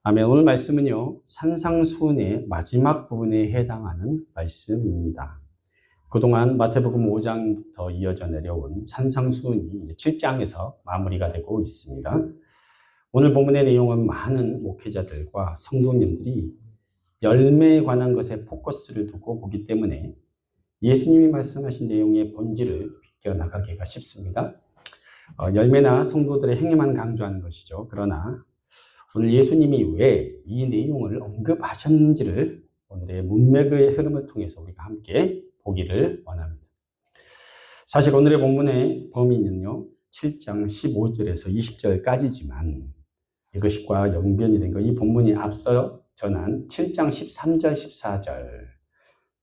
아멘. 오늘 말씀은요, 산상수훈의 마지막 부분에 해당하는 말씀입니다. 그동안 마태복음 5장부터 이어져 내려온 산상수훈이 7장에서 마무리가 되고 있습니다. 오늘 본문의 내용은 많은 목회자들과 성도님들이 열매에 관한 것에 포커스를 두고 보기 때문에 예수님이 말씀하신 내용의 본질을 비껴나가기가 쉽습니다. 열매나 성도들의 행위만 강조하는 것이죠. 그러나 오늘 예수님이 왜 이 내용을 언급하셨는지를 오늘의 문맥의 흐름을 통해서 우리가 함께 보기를 원합니다. 사실 오늘의 본문의 범위는요, 7장 15절에서 20절까지지만 이것과 연변이 된 것, 이 본문이 앞서 전한 7장 13절, 14절,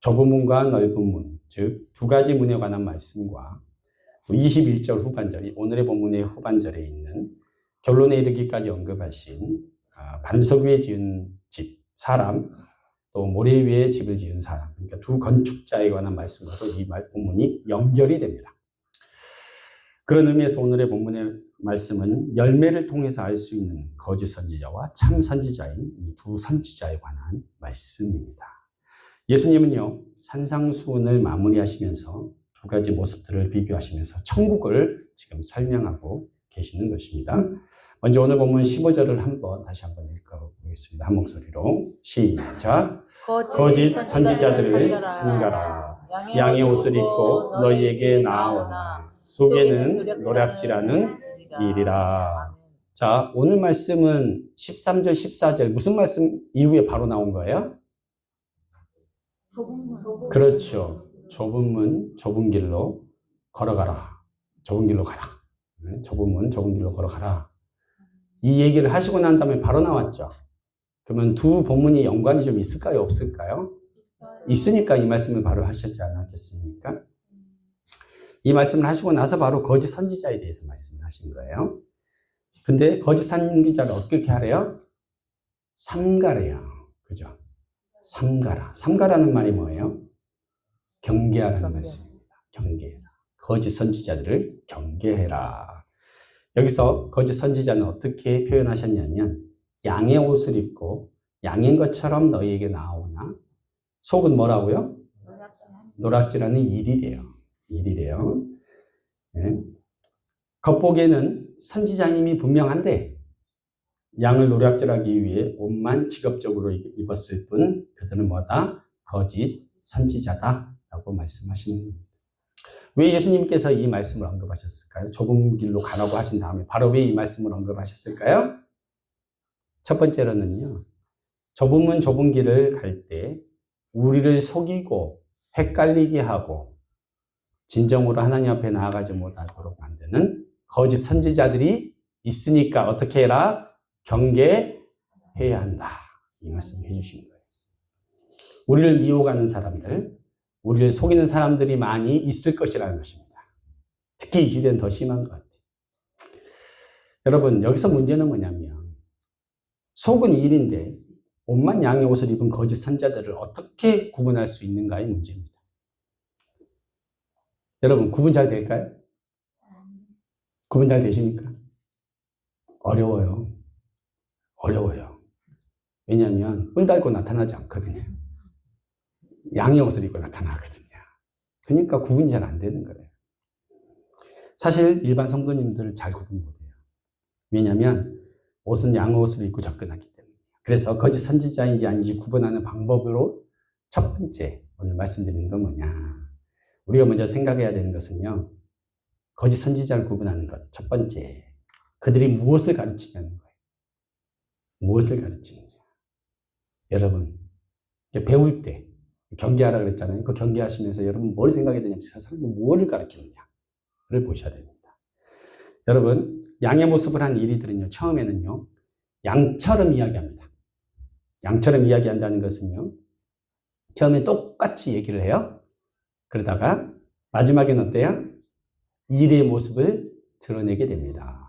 좁은 문과 넓은 문, 즉 두 가지 문에 관한 말씀과 21절 후반절, 오늘의 본문의 후반절에 있는 결론에 이르기까지 언급하신 반석 위에 지은 집, 사람, 또 모래 위에 집을 지은 사람, 그러니까 두 건축자에 관한 말씀으로 이 본문이 연결이 됩니다. 그런 의미에서 오늘의 본문의 말씀은 열매를 통해서 알 수 있는 거짓 선지자와 참 선지자인 이 두 선지자에 관한 말씀입니다. 예수님은요, 산상수훈을 마무리하시면서 두 가지 모습들을 비교하시면서 천국을 지금 설명하고 계시는 것입니다. 먼저 오늘 본문 15절을 다시 한번 읽어보겠습니다. 한 목소리로 시작. 거짓 선지자들을 삼가라. 양의 옷을 입고 너희에게 나아오나 속에는 노략질하는 일이라. 자, 오늘 말씀은 13절, 14절 무슨 말씀 이후에 바로 나온 거예요? 그렇죠. 좁은 문, 좁은 길로 걸어가라. 좁은 길로 가라. 좁은 문, 좁은 길로 걸어가라. 이 얘기를 하시고 난 다음에 바로 나왔죠. 그러면 두 본문이 연관이 좀 있을까요? 없을까요? 있으니까 이 말씀을 바로 하시지 않았겠습니까? 이 말씀을 하시고 나서 바로 거짓 선지자에 대해서 말씀을 하신 거예요. 근데 거짓 선지자를 어떻게 하래요? 삼가래요. 그죠? 삼가라. 삼가라는 말이 뭐예요? 경계하라는 말씀입니다. 경계해라. 거짓 선지자들을 경계해라. 여기서 거짓 선지자는 어떻게 표현하셨냐면 양의 옷을 입고 양인 것처럼 너희에게 나오나 속은 뭐라고요? 노략질하는 일이래요. 네. 겉보기에는 선지자님이 분명한데 양을 노략질하기 위해 옷만 직업적으로 입었을 뿐 그들은 뭐다? 거짓 선지자다라고 말씀하시는 겁니다. 왜 예수님께서 이 말씀을 언급하셨을까요? 좁은 길로 가라고 하신 다음에 바로 왜 이 말씀을 언급하셨을까요? 첫 번째로는요, 좁은 문, 좁은 길을 갈 때 우리를 속이고 헷갈리게 하고 진정으로 하나님 앞에 나아가지 못하도록 만드는 거짓 선지자들이 있으니까 어떻게 해라? 경계해야 한다. 이 말씀을 해주신 거예요. 우리를 미혹하는 사람들, 우리를 속이는 사람들이 많이 있을 것이라는 것입니다. 특히 이 시대는 더 심한 것 같아요. 여러분, 여기서 문제는 뭐냐면 속은 일인데 옷만 양의 옷을 입은 거짓 선지자들을 어떻게 구분할 수 있는가의 문제입니다. 여러분, 구분 잘 될까요? 구분 잘 되십니까? 어려워요. 왜냐하면 뿔 달고 나타나지 않거든요. 양의 옷을 입고 나타나거든요. 그러니까 구분이 잘 안 되는 거예요. 사실 일반 성도님들 잘 구분 못해요. 왜냐하면 옷은 양의 옷을 입고 접근하기 때문에. 그래서 거짓 선지자인지 아닌지 구분하는 방법으로 첫 번째 오늘 말씀드리는 건 뭐냐. 우리가 먼저 생각해야 되는 것은요. 거짓 선지자를 구분하는 것. 첫 번째, 그들이 무엇을 가르치냐는 거예요. 무엇을 가르치느냐. 여러분, 배울 때 경계하라 그랬잖아요. 그 경계하시면서 여러분 뭘 생각해야 되냐면 저 사람이 무엇을 가르치느냐를 보셔야 됩니다. 여러분, 양의 모습을 한 이리들은요. 처음에는요. 양처럼 이야기합니다. 양처럼 이야기한다는 것은요. 처음에 똑같이 얘기를 해요. 그러다가 마지막에는 어때요? 이리의 모습을 드러내게 됩니다.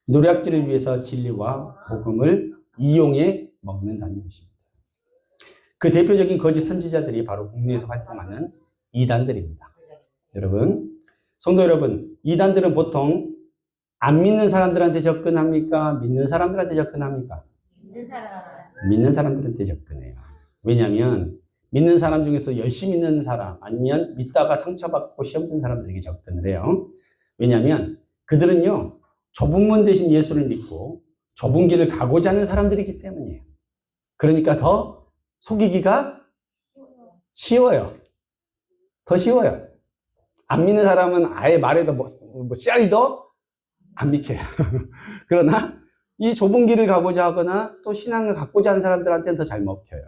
노략질을 위해서 진리와 복음을 이용해 먹는다는 것입니다. 그 대표적인 거짓 선지자들이 바로 국내에서 활동하는 이단들입니다. 여러분, 성도 여러분, 이단들은 보통 안 믿는 사람들한테 접근합니까? 믿는 사람들한테 접근합니까? 믿는 사람들한테 접근해요. 왜냐하면 믿는 사람 중에서 열심히 믿는 사람 아니면 믿다가 상처받고 시험 든 사람들에게 접근을 해요. 왜냐하면 그들은요 좁은 문 대신 예수를 믿고 좁은 길을 가고자 하는 사람들이기 때문이에요. 그러니까 더 속이기가 쉬워요. 더 쉬워요. 안 믿는 사람은 아예 말해도 씨알이 더 안 믿겨요. 그러나 이 좁은 길을 가고자 하거나 또 신앙을 갖고자 하는 사람들한테는 더 잘 먹혀요.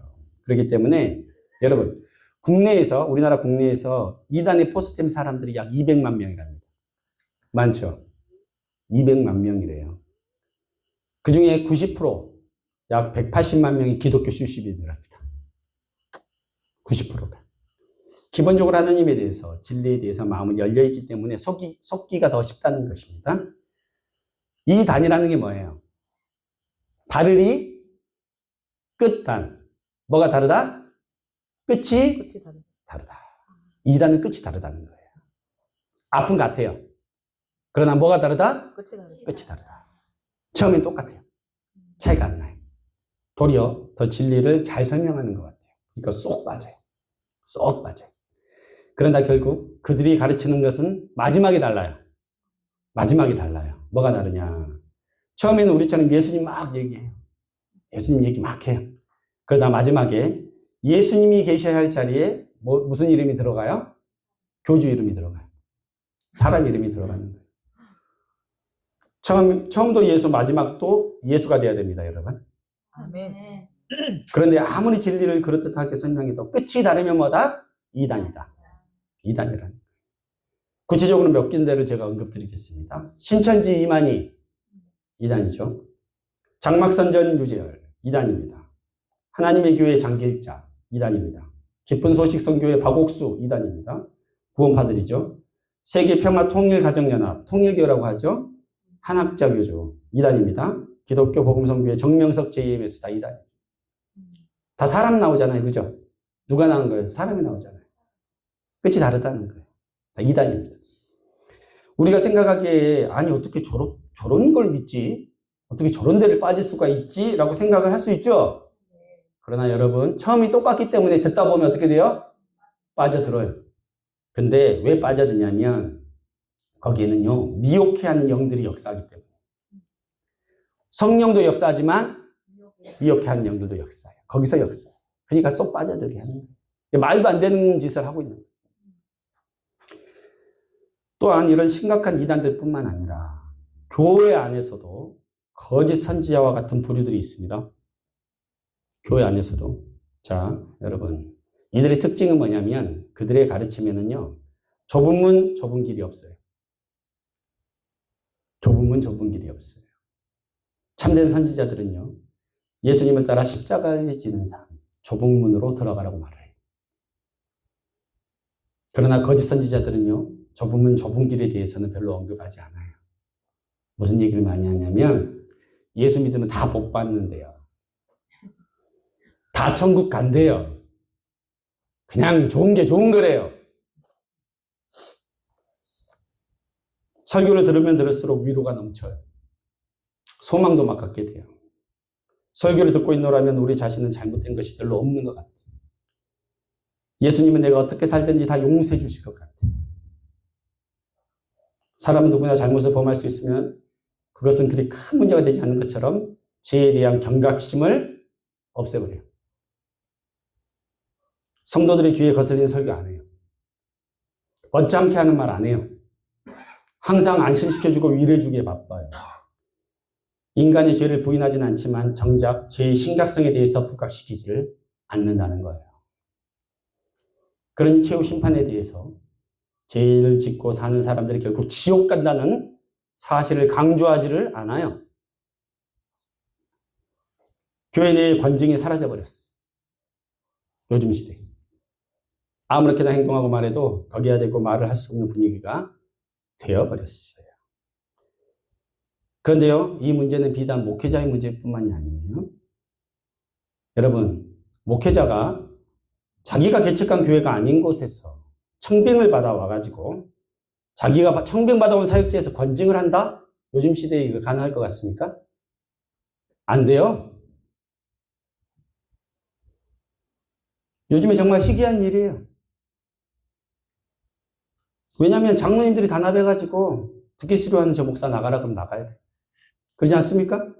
그렇기 때문에 여러분 국내에서 우리나라 국내에서 이단의 포스템 사람들이 약 200만 명이랍니다. 많죠? 200만 명이래요. 그 중에 90%, 약 180만 명이 기독교 출신이랍니다. 90%가. 기본적으로 하나님에 대해서, 진리에 대해서 마음은 열려있기 때문에 속기가 더 쉽다는 것입니다. 이 단이라는 게 뭐예요? 다르리, 끝단. 뭐가 다르다? 끝이 다르다. 이 단은 끝이 다르다는 거예요. 앞은 같아요. 그러나 뭐가 다르다? 끝이 다르다. 처음엔 똑같아요. 차이가 안 나요. 도리어 더 진리를 잘 설명하는 것 같아요. 그러니까 쏙 빠져요. 쏙 빠져요. 그러나 결국 그들이 가르치는 것은 마지막에 달라요. 마지막에 달라요. 뭐가 다르냐. 처음에는 우리처럼 예수님 막 얘기해요. 예수님 얘기 막 해요. 그러다 마지막에 예수님이 계셔야 할 자리에 무슨 이름이 들어가요? 교주 이름이 들어가요. 사람 이름이 들어가는 거예요. 처음도 예수, 마지막도 예수가 돼야 됩니다, 여러분. 아멘. 그런데 아무리 진리를 그렇듯하게 설명해도 끝이 다르면 뭐다? 이단이다. 이단이라는 거예요. 구체적으로 몇 군데를 제가 언급드리겠습니다. 신천지 이만희, 이단이죠. 장막선전 유재열, 이단입니다. 하나님의 교회 장길자, 이단입니다. 기쁜 소식 선교회 박옥수, 이단입니다. 구원파들이죠. 세계평화통일가정연합, 통일교라고 하죠. 한학자교조, 이단입니다. 기독교 복음선교회 정명석 JMS 다 이단. 다 사람 나오잖아요. 그죠? 누가 나온 거예요? 사람이 나오잖아요. 끝이 다르다는 거예요. 다 이단입니다. 우리가 생각하기에 아니 어떻게 저런 걸 믿지? 어떻게 저런 데를 빠질 수가 있지? 라고 생각을 할 수 있죠? 그러나 여러분 처음이 똑같기 때문에 듣다 보면 어떻게 돼요? 빠져들어요. 근데 왜 빠져드냐면 거기에는요 미혹해하는 영들이 역사하기 때문에 성령도 역사하지만 미혹해하는 영들도 역사해요. 거기서 역사해요. 그러니까 쏙 빠져들게 하는 거예요. 말도 안 되는 짓을 하고 있는 거예요. 또한 이런 심각한 이단들 뿐만 아니라 교회 안에서도 거짓 선지자와 같은 부류들이 있습니다. 교회 안에서도. 자, 여러분. 이들의 특징은 뭐냐면 그들의 가르침에는요. 좁은 문, 좁은 길이 없어요. 좁은 문, 좁은 길이 없어요. 참된 선지자들은요. 예수님을 따라 십자가에 지는 삶, 좁은 문으로 들어가라고 말을 해요. 그러나 거짓 선지자들은요. 좁은 문, 좁은 길에 대해서는 별로 언급하지 않아요. 무슨 얘기를 많이 하냐면 예수 믿으면 다 복 받는데요. 다 천국 간대요. 그냥 좋은 게 좋은 거래요. 설교를 들으면 들을수록 위로가 넘쳐요. 소망도 막 갖게 돼요. 설교를 듣고 있노라면 우리 자신은 잘못된 것이 별로 없는 것 같아요. 예수님은 내가 어떻게 살든지 다 용서해 주실 것 같아요. 사람은 누구나 잘못을 범할 수 있으면 그것은 그리 큰 문제가 되지 않는 것처럼 죄에 대한 경각심을 없애버려요. 성도들의 귀에 거슬리는 설교 안 해요. 어찌않게 하는 말 안 해요. 항상 안심시켜주고 위로해주기에 바빠요. 인간의 죄를 부인하지는 않지만 정작 죄의 심각성에 대해서 부각시키지를 않는다는 거예요. 그러니 최후 심판에 대해서 죄를 짓고 사는 사람들이 결국 지옥 간다는 사실을 강조하지를 않아요. 교회 내의 권징이 사라져버렸어. 요즘 시대에. 아무렇게나 행동하고 말해도 거기야 되고 말을 할 수 없는 분위기가 되어버렸어요. 그런데요, 이 문제는 비단 목회자의 문제뿐만이 아니에요. 여러분, 목회자가 자기가 개척한 교회가 아닌 곳에서 청빙을 받아와가지고 자기가 청빙받아온 사역지에서 권징을 한다? 요즘 시대에 이거 가능할 것 같습니까? 안 돼요. 요즘에 정말 희귀한 일이에요. 왜냐하면 장로님들이 단합해가지고 듣기 싫어하는 저 목사 나가라 그러면 나가야 돼. 그러지 않습니까?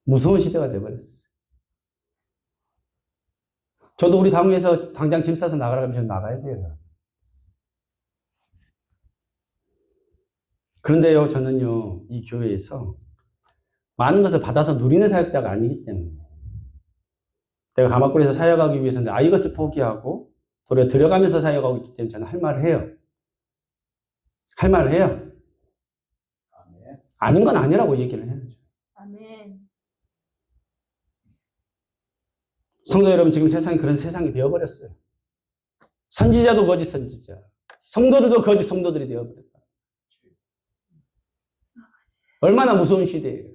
무서운 시대가 돼버렸어. 저도 우리 당에서 당장 짐 싸서 나가라 그러면 나가야 돼요. 그런데요, 저는요, 이 교회에서 많은 것을 받아서 누리는 사역자가 아니기 때문에 내가 가마골에서 사역하기 위해서는 아 이것을 포기하고 도리어 들어가면서 사역하고 있기 때문에 저는 할 말을 해요. 할 말을 해요. 아닌 건 아니라고 얘기를 해야죠. 아멘. 성도 여러분, 지금 세상이 그런 세상이 되어버렸어요. 선지자도 거짓 선지자, 성도들도 거짓 성도들이 되어버렸다. 얼마나 무서운 시대예요.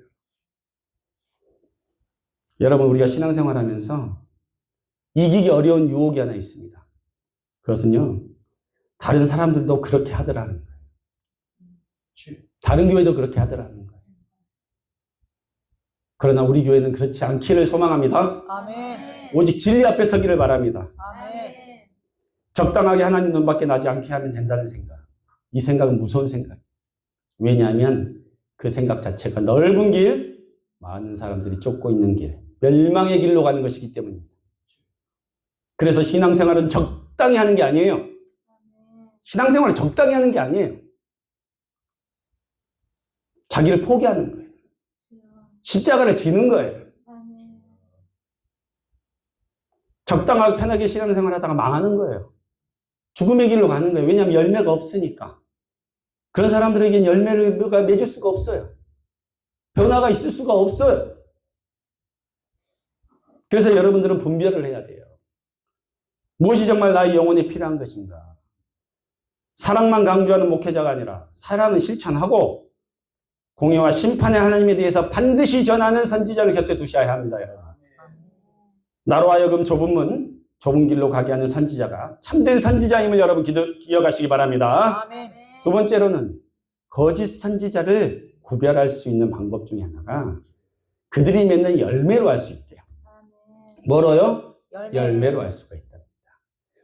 여러분, 우리가 신앙생활하면서 이기기 어려운 유혹이 하나 있습니다. 그것은요, 다른 사람들도 그렇게 하더라는 거예요. 다른 교회도 그렇게 하더라는 거예요. 그러나 우리 교회는 그렇지 않기를 소망합니다. 아멘. 오직 진리 앞에 서기를 바랍니다. 아멘. 적당하게 하나님 눈밖에 나지 않게 하면 된다는 생각. 이 생각은 무서운 생각이에요. 왜냐하면 그 생각 자체가 넓은 길, 많은 사람들이 쫓고 있는 길, 멸망의 길로 가는 것이기 때문입니다. 그래서 신앙생활은 적당히 하는 게 아니에요. 신앙생활은 적당히 하는 게 아니에요. 자기를 포기하는 거예요. 십자가를 지는 거예요. 적당하게 편하게 신앙생활 하다가 망하는 거예요. 죽음의 길로 가는 거예요. 왜냐하면 열매가 없으니까. 그런 사람들에게는 열매를 맺을 수가 없어요. 변화가 있을 수가 없어요. 그래서 여러분들은 분별을 해야 돼요. 무엇이 정말 나의 영혼에 필요한 것인가? 사랑만 강조하는 목회자가 아니라 사랑은 실천하고 공의와 심판의 하나님에 대해서 반드시 전하는 선지자를 곁에 두셔야 합니다. 여러분. 나로 하여금 좁은 문, 좁은 길로 가게 하는 선지자가 참된 선지자임을 여러분 기억하시기 바랍니다. 아멘. 두 번째로는 거짓 선지자를 구별할 수 있는 방법 중에 하나가 그들이 맺는 열매로 알 수 있대요. 뭐로요? 열매로 알 수가 있답니다.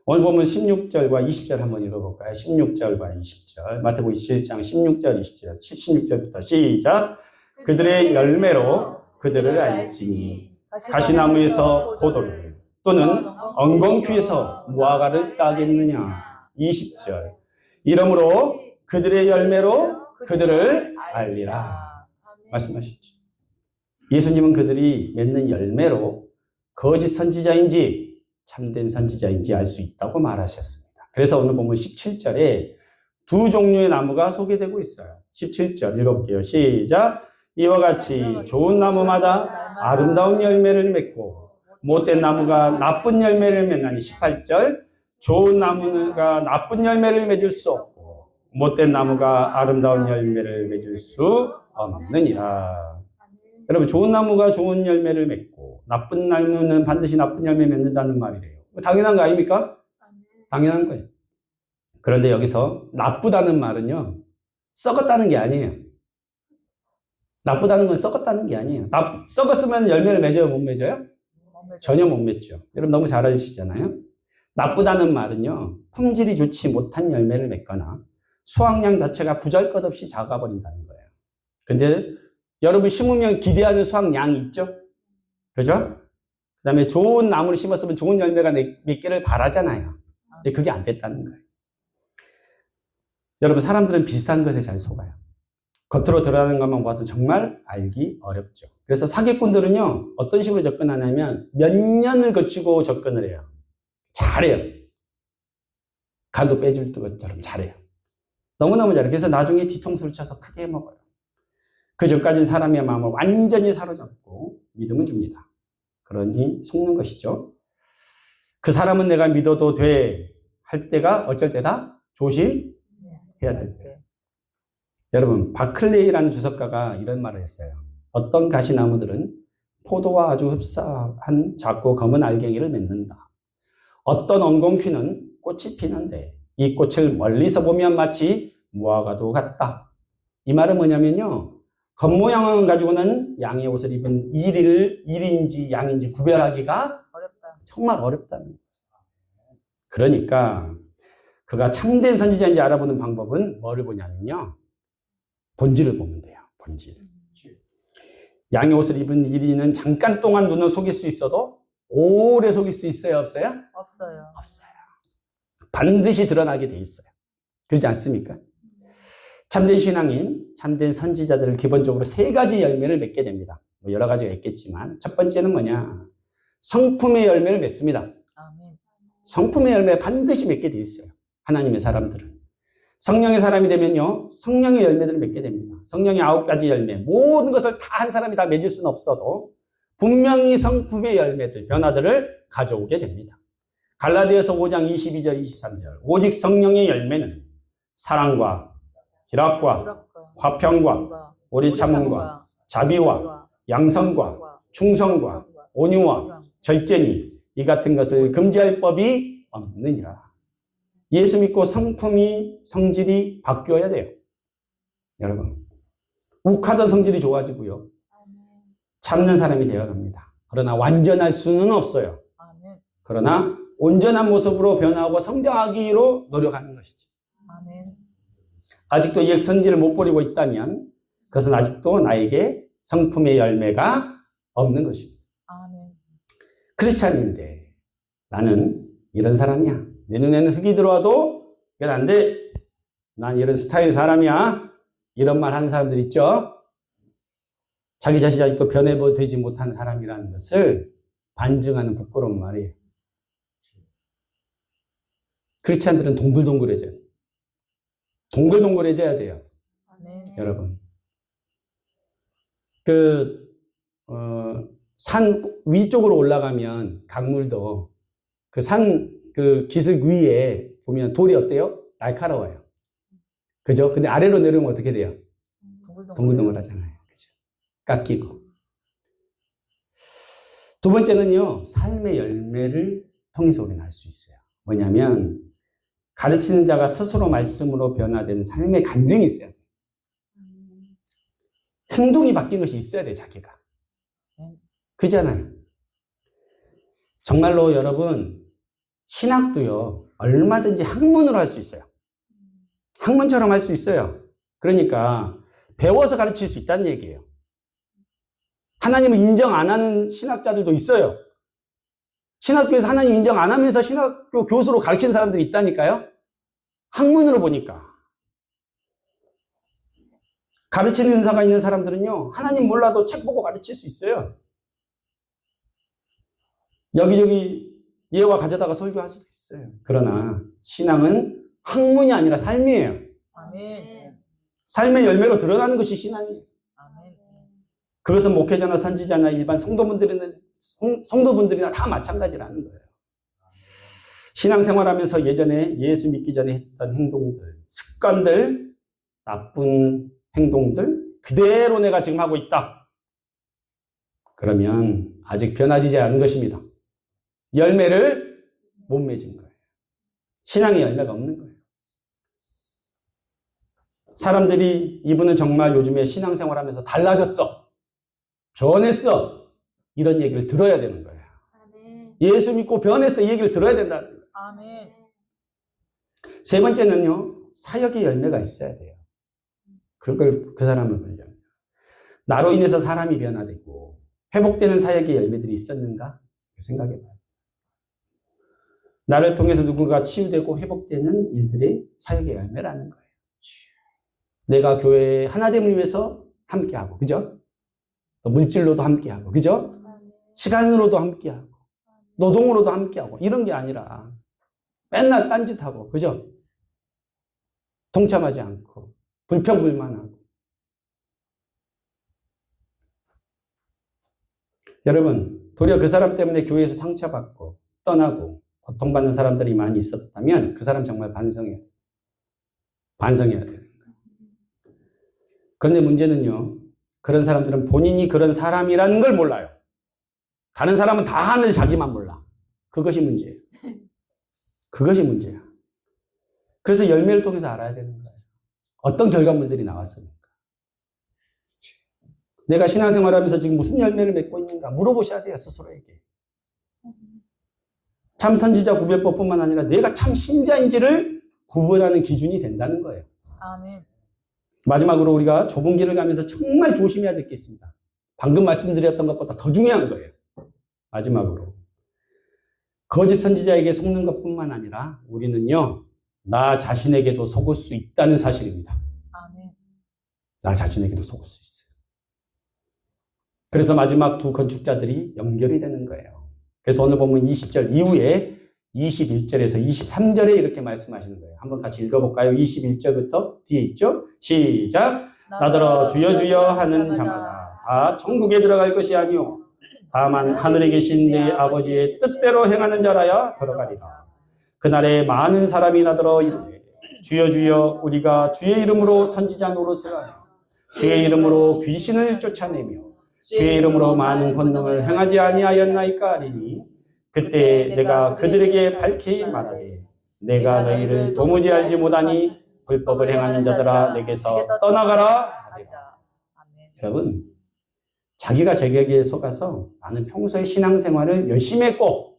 오늘 보면 16절과 20절 한번 읽어볼까요? 16절과 20절 마태복음 21장 16절 20절 16절부터 시작. 그들의 열매로 그들을 알지니 가시나무에서 포도를 또는 엉겅퀴에서 무화과를 따겠느냐. 20절 이러므로 그들의 열매로 그들을 알리라. 말씀하셨죠. 예수님은 그들이 맺는 열매로 거짓 선지자인지 참된 선지자인지 알 수 있다고 말하셨습니다. 그래서 오늘 보면 17절에 두 종류의 나무가 소개되고 있어요. 17절 읽어볼게요. 시작. 이와 같이 좋은 나무마다 아름다운 열매를 맺고 못된 나무가 나쁜 열매를 맺나니. 18절 좋은 나무가 나쁜 열매를 맺을 수 없고 못된 나무가 아름다운 열매를 맺을 수 없느니라. 여러분, 좋은 나무가 좋은 열매를 맺고 나쁜 나무는 반드시 나쁜 열매 맺는다는 말이래요. 당연한 거 아닙니까? 당연한 거예요. 그런데 여기서 나쁘다는 말은요, 썩었다는 게 아니에요. 나쁘다는 건 썩었다는 게 아니에요. 썩었으면 열매를 맺어요, 못 맺어요? 전혀 못 맺죠. 여러분 너무 잘 아시잖아요. 나쁘다는 말은요, 품질이 좋지 못한 열매를 맺거나 수확량 자체가 부잘것없이 작아버린다는 거예요. 근데 여러분 심으면 기대하는 수확량이 있죠? 그죠? 그 다음에 좋은 나무를 심었으면 좋은 열매가 맺기를 바라잖아요. 근데 그게 안 됐다는 거예요. 여러분, 사람들은 비슷한 것에 잘 속아요. 겉으로 드러나는 것만 봐서 정말 알기 어렵죠. 그래서 사기꾼들은요, 어떤 식으로 접근하냐면 몇 년을 거치고 접근을 해요. 잘해요. 간도 빼줄 것처럼 잘해요. 너무너무 잘해요. 그래서 나중에 뒤통수를 쳐서 크게 먹어요. 그 전까지는 사람의 마음을 완전히 사로잡고 믿음을 줍니다. 그러니 속는 것이죠. 그 사람은 내가 믿어도 돼 할 때가 어쩔 때다? 조심해야 될 때. 여러분, 바클레이라는 주석가가 이런 말을 했어요. 어떤 가시나무들은 포도와 아주 흡사한 작고 검은 알갱이를 맺는다. 어떤 엉겅퀴는 꽃이 피는데 이 꽃을 멀리서 보면 마치 무화과도 같다. 이 말은 뭐냐면요, 겉모양을 가지고는 양의 옷을 입은 일인지 양인지 구별하기가 정말 어렵다는 거죠. 그러니까 그가 참된 선지자인지 알아보는 방법은 뭐를 보냐면요. 본질을 보면 돼요. 본질. 양의 옷을 입은 이리는 잠깐 동안 눈을 속일 수 있어도 오래 속일 수 있어요? 없어요? 없어요. 없어요. 반드시 드러나게 돼 있어요. 그렇지 않습니까? 참된 신앙인, 참된 선지자들은 기본적으로 세 가지 열매를 맺게 됩니다. 뭐 여러 가지가 있겠지만 첫 번째는 뭐냐? 성품의 열매를 맺습니다. 아멘. 성품의 열매 반드시 맺게 돼 있어요. 하나님의 사람들은. 성령의 사람이 되면요. 성령의 열매들을 맺게 됩니다. 성령의 9가지 열매. 모든 것을 다 한 사람이 다 맺을 수는 없어도 분명히 성품의 열매들, 변화들을 가져오게 됩니다. 갈라디아서 5장 22절, 23절. 오직 성령의 열매는 사랑과 희락과 화평과 오래 참음과 자비와 양선과 충성과 온유와 절제니 이 같은 것을 금지할 법이 없느니라. 예수 믿고 성품이, 성질이 바뀌어야 돼요. 여러분, 욱하던 성질이 좋아지고요. 참는 사람이 되어갑니다. 그러나 완전할 수는 없어요. 그러나 온전한 모습으로 변화하고 성장하기로 노력하는 것이지. 아직도 옛 성질을 못 버리고 있다면 그것은 아직도 나에게 성품의 열매가 없는 것입니다. 크리스찬인데 나는 이런 사람이야. 내 눈에는 흙이 들어와도 이건 안 돼. 난 이런 스타일 사람이야. 이런 말 하는 사람들 있죠. 자기 자신이 아직도 변해되지 못한 사람이라는 것을 반증하는 부끄러운 말이에요. 크리스찬들은 동글동글해져요. 동글동글해져야 돼요. 여러분. 산 위쪽으로 올라가면 강물도 그 기슭 위에 보면 돌이 어때요? 날카로워요. 그죠? 근데 아래로 내려오면 어떻게 돼요? 동글동글 하잖아요. 그죠? 깎이고. 두 번째는요, 삶의 열매를 통해서 우리는 알 수 있어요. 뭐냐면, 가르치는 자가 스스로 말씀으로 변화된 삶의 간증이 있어야 돼요. 행동이 바뀐 것이 있어야 돼요, 자기가. 그잖아요. 정말로 여러분, 신학도요, 얼마든지 학문으로 할 수 있어요. 학문처럼 할 수 있어요. 그러니까, 배워서 가르칠 수 있다는 얘기예요. 하나님을 인정 안 하는 신학자들도 있어요. 신학교에서 하나님 인정 안 하면서 신학교 교수로 가르치는 사람들이 있다니까요. 학문으로 보니까. 가르치는 은사가 있는 사람들은요, 하나님 몰라도 책 보고 가르칠 수 있어요. 여기저기 예화 가져다가 설교할 수도 있어요. 그러나 신앙은 학문이 아니라 삶이에요. 아멘. 삶의 열매로 드러나는 것이 신앙이에요. 아멘. 그것은 목회자나 선지자나 일반 성도분들이나 다 마찬가지라는 거예요. 신앙생활하면서 예전에 예수 믿기 전에 했던 행동들, 습관들, 나쁜 행동들 그대로 내가 지금 하고 있다. 그러면 아직 변화되지 않은 것입니다. 열매를 못 맺은 거예요. 신앙의 열매가 없는 거예요. 사람들이 이분은 정말 요즘에 신앙생활하면서 달라졌어. 변했어. 이런 얘기를 들어야 되는 거예요. 아멘. 예수 믿고 변했어. 이 얘기를 들어야 된다는 거예요. 아멘. 세 번째는요. 사역의 열매가 있어야 돼요. 그 사람을 보려면. 나로 인해서 사람이 변화되고 회복되는 사역의 열매들이 있었는가? 생각해봐요. 나를 통해서 누군가 치유되고 회복되는 일들이 사역의 열매라는 거예요. 내가 교회의 하나됨을 위해서 함께하고, 그죠? 또 물질로도 함께하고, 그죠? 시간으로도 함께하고, 노동으로도 함께하고, 이런 게 아니라 맨날 딴짓하고, 그죠? 동참하지 않고, 불평불만하고. 여러분, 도리어 그 사람 때문에 교회에서 상처받고, 떠나고, 고통받는 사람들이 많이 있었다면 그 사람 정말 반성해야 돼요. 반성해야 돼요. 그런데 문제는요, 그런 사람들은 본인이 그런 사람이라는 걸 몰라요. 다른 사람은 다 하는데 자기만 몰라. 그것이 문제예요. 그것이 문제야. 그래서 열매를 통해서 알아야 되는 거예요. 어떤 결과물들이 나왔습니까? 내가 신앙생활하면서 지금 무슨 열매를 맺고 있는가 물어보셔야 돼요, 스스로에게. 참 선지자 구별법뿐만 아니라 내가 참 신자인지를 구분하는 기준이 된다는 거예요. 아멘. 마지막으로 우리가 좁은 길을 가면서 정말 조심해야 될 게 있습니다. 방금 말씀드렸던 것보다 더 중요한 거예요. 마지막으로. 거짓 선지자에게 속는 것뿐만 아니라 우리는요, 나 자신에게도 속을 수 있다는 사실입니다. 아멘. 나 자신에게도 속을 수 있어요. 그래서 마지막 두 건축자들이 연결이 되는 거예요. 그래서 오늘 보면 20절 이후에 21절에서 23절에 이렇게 말씀하시는 거예요. 한번 같이 읽어볼까요? 21절부터 뒤에 있죠? 시작! 나더러 주여 주여 하는 자마다 다 천국에 들어갈 것이 아니오 다만 하늘에 계신 내 아버지의 뜻대로 행하는 자라야 들어가리라. 그날에 많은 사람이 나더러 이르되 주여 주여 우리가 주의 이름으로 선지자 노릇을 하며 주의 이름으로 귀신을 쫓아내며 주의 이름으로 많은 권능을 행하지 아니하였나이까 하리니 그때 내가 그들에게 밝히 말하되 내가 너희를 도무지 알지 못하니 불법을 행하는 자들아 내게서 떠나가라 하리라. 여러분, 자기가 자기에게 속아서 나는 평소에 신앙생활을 열심히 했고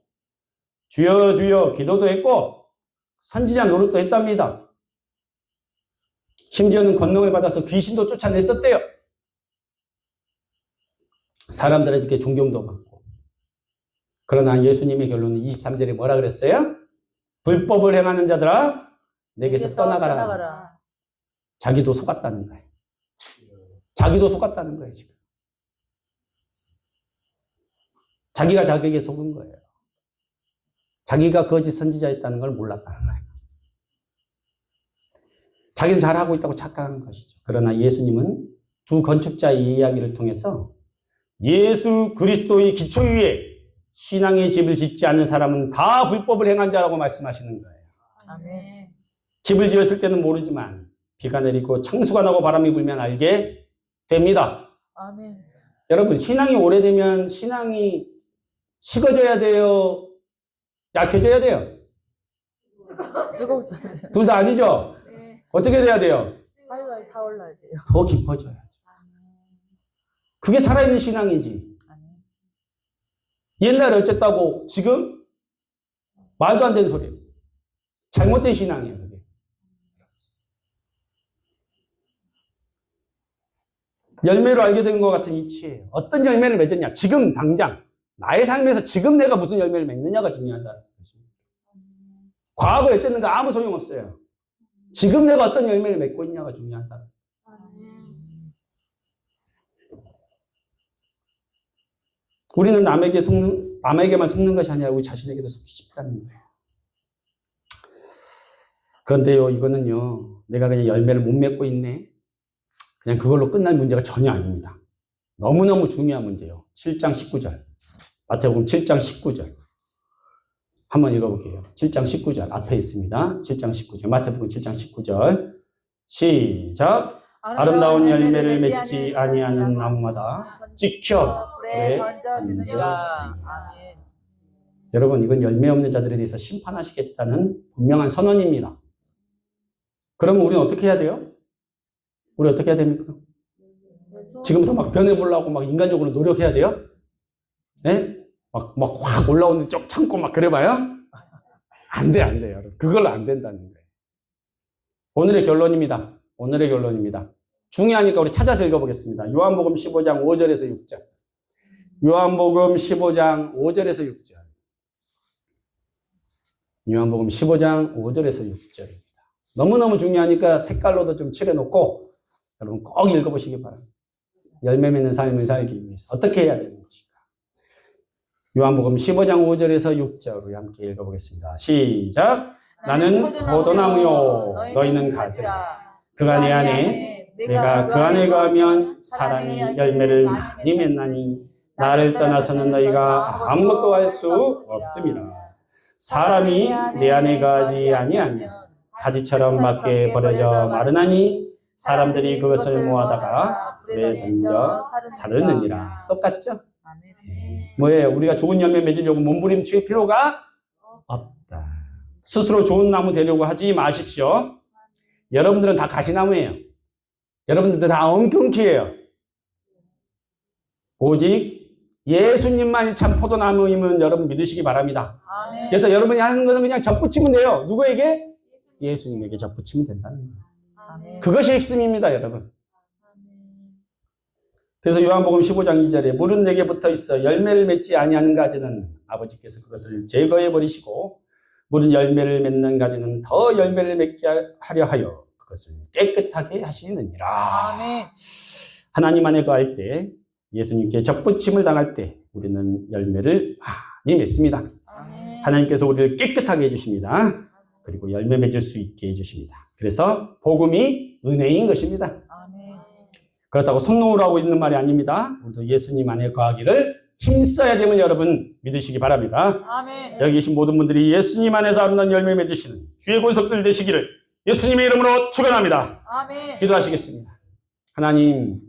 주여 주여 기도도 했고 선지자 노릇도 했답니다. 심지어는 권능을 받아서 귀신도 쫓아냈었대요. 사람들에게 존경도 받고. 그러나 예수님의 결론은 23절에 뭐라 그랬어요? 불법을 행하는 자들아 내게서 떠나가라. 자기도 속았다는 거예요. 자기도 속았다는 거예요, 지금. 자기가 자기에게 속은 거예요. 자기가 거짓 선지자였다는 걸 몰랐다는 거예요. 자기는 잘하고 있다고 착각한 것이죠. 그러나 예수님은 두 건축자의 이야기를 통해서 예수 그리스도의 기초 위에 신앙의 집을 짓지 않는 사람은 다 불법을 행한 자라고 말씀하시는 거예요. 아멘. 집을 지었을 때는 모르지만 비가 내리고 창수가 나고 바람이 불면 알게 됩니다. 아멘. 여러분, 신앙이 오래되면 신앙이 식어져야 돼요? 약해져야 돼요? 뜨거워져요. 둘 다 아니죠? 네. 어떻게 돼야 돼요? 빨리 다 올라야 돼요. 더 깊어져야죠. 그게 살아있는 신앙이지. 아멘. 옛날에 어쨌다고 지금 말도 안 되는 소리예요. 잘못된 신앙이에요. 그게. 열매로 알게 된 것 같은 이치예요. 어떤 열매를 맺었냐? 지금 당장 나의 삶에서 지금 내가 무슨 열매를 맺느냐가 중요하다는 것입니다. 과거에 어쨌는가 아무 소용없어요. 지금 내가 어떤 열매를 맺고 있냐가 중요하다. 우리는 남에게만 속는 것이 아니라 우리 자신에게도 속기 쉽다는 거예요. 그런데요, 이거는요, 내가 그냥 열매를 못 맺고 있네. 그냥 그걸로 끝날 문제가 전혀 아닙니다. 너무너무 중요한 문제예요. 7장 19절. 마태복음 7장 19절. 한번 읽어볼게요. 7장 19절. 앞에 있습니다. 7장 19절. 마태복음 7장 19절. 시작. 아름다운 열매를 맺지 아니하는 나무마다 찍혀 불에 던져지느니라. 아멘. 여러분, 이건 열매 없는 자들에 대해서 심판하시겠다는 분명한 선언입니다. 그러면 우리는 어떻게 해야 돼요? 우리 어떻게 해야 됩니까? 지금부터 막 변해보려고 막 인간적으로 노력해야 돼요? 네? 막 확 올라오는 쪽 참고 막 그래봐요? 안 돼요, 여러분. 그걸로 안 된다는 거예요. 오늘의 결론입니다. 중요하니까 우리 찾아서 읽어보겠습니다. 요한복음 15장 5절에서 6절. 요한복음 15장 5절에서 6절. 요한복음 15장 5절에서 6절입니다. 너무너무 중요하니까 색깔로도 좀 칠해놓고 여러분 꼭 읽어보시기 바랍니다. 열매 맺는 삶을 살기 위해서 어떻게 해야 되는 것인가. 요한복음 15장 5절에서 6절 우리 함께 읽어보겠습니다. 시작. 나는 포도나무요 너희는 가지라. 그가 내 안에 내가 그 안에 거하면 사람이 열매를 많이 맺나니 나를 떠나서는 너희가 아무것도 할 수 없습니다. 사람이 내 안에 거하지 아니하면 가지처럼 밖에 버려져 마르나니 사람들이 그것을 모아다가 불에 던져 사르느니라. 똑같죠? 뭐예요? 우리가 좋은 열매 맺으려고 몸부림칠 필요가 없다. 스스로 좋은 나무 되려고 하지 마십시오. 여러분들은 다 가시나무예요. 여러분들은 다 엉겅퀴예요. 오직 예수님만이 참 포도나무임은 여러분 믿으시기 바랍니다. 아멘. 그래서 여러분이 하는 것은 그냥 접붙이면 돼요. 누구에게? 예수님에게 접붙이면 된다는 거예요. 아멘. 그것이 핵심입니다, 여러분. 그래서 요한복음 15장 2절에 물은 내게 붙어 있어 열매를 맺지 아니하는 가지는 아버지께서 그것을 제거해 버리시고 물은 열매를 맺는 가지는 더 열매를 맺게 하려 하여 그것을 깨끗하게 하시느니라. 아멘. 하나님 안에 거할 때, 예수님께 접붙임을 당할 때 우리는 열매를 많이 맺습니다. 아멘. 하나님께서 우리를 깨끗하게 해주십니다. 그리고 열매 맺을 수 있게 해주십니다. 그래서 복음이 은혜인 것입니다. 아멘. 그렇다고 손 놓으라고 있는 말이 아닙니다. 우리도 예수님 안에 거하기를 힘써야 됨을 여러분 믿으시기 바랍니다. 아멘. 여기 계신 모든 분들이 예수님 안에서 아름다운 열매 맺으시는 주의 권속들 되시기를 예수님의 이름으로 축원합니다. 아멘. 기도하시겠습니다. 하나님,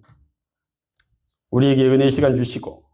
우리에게 은혜의 시간 주시고